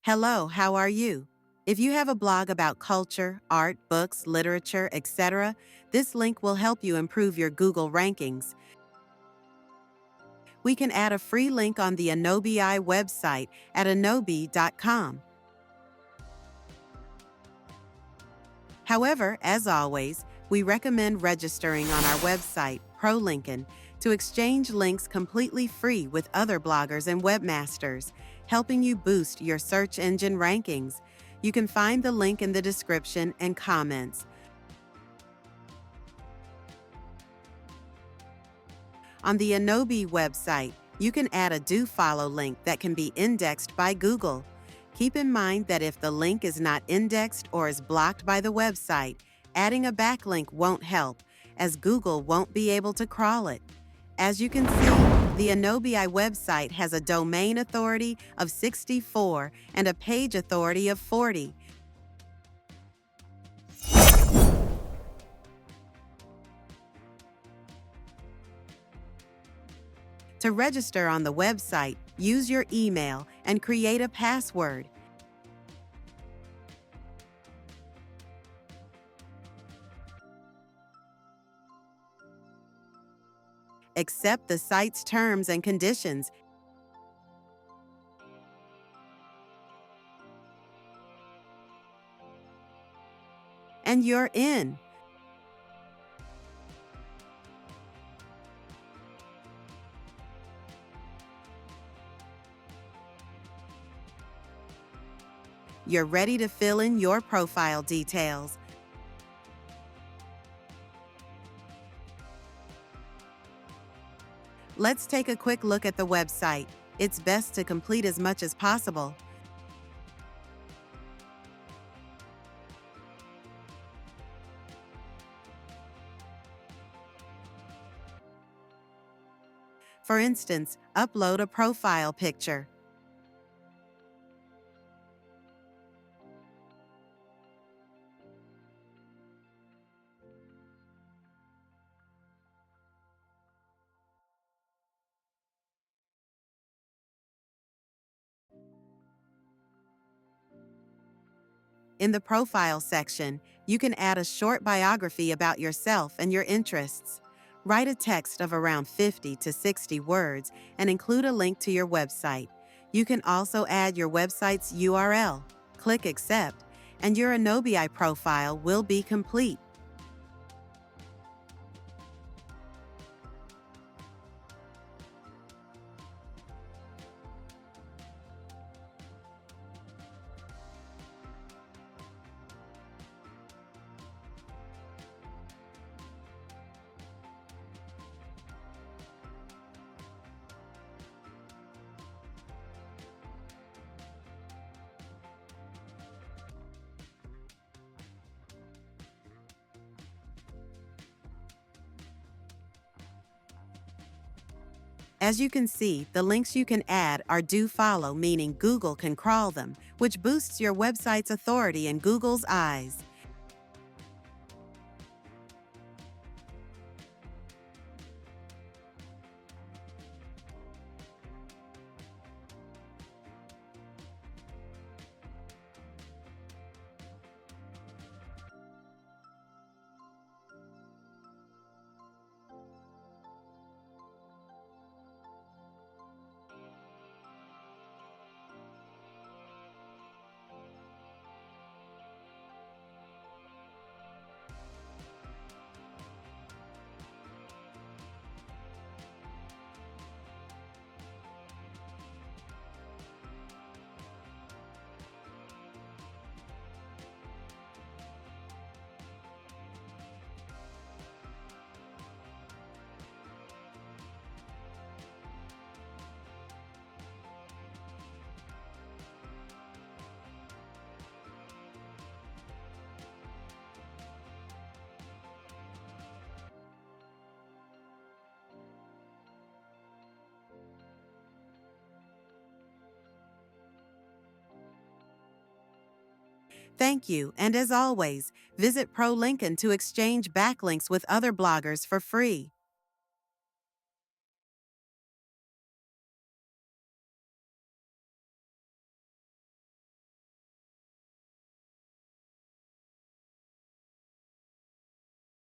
Hello, how are you? If you have a blog about culture, art, books, literature, etc., this link will help you improve your Google rankings. We can add a free link on the Anobii website at anobii.com. However, as always, we recommend registering on our website, Prolynken, to exchange links completely free with other bloggers and webmasters, helping you boost your search engine rankings. You can find the link in the description and comments. On the Anobii website, you can add a Dofollow link that can be indexed by Google. Keep in mind that if the link is not indexed or is blocked by the website, adding a backlink won't help, as Google won't be able to crawl it. As you can see, the Anobii website has a domain authority of 64 and a page authority of 40. To register on the website, use your email and create a password. Accept the site's terms and conditions, and you're in. You're ready to fill in your profile details. Let's take a quick look at the website. It's best to complete as much as possible. For instance, upload a profile picture. In the profile section, you can add a short biography about yourself and your interests. Write a text of around 50 to 60 words and include a link to your website. You can also add your website's URL. Click Accept, and your Anobii profile will be complete. As you can see, the links you can add are Dofollow, meaning Google can crawl them, which boosts your website's authority in Google's eyes. Thank you, and as always, visit Prolynken to exchange backlinks with other bloggers for free.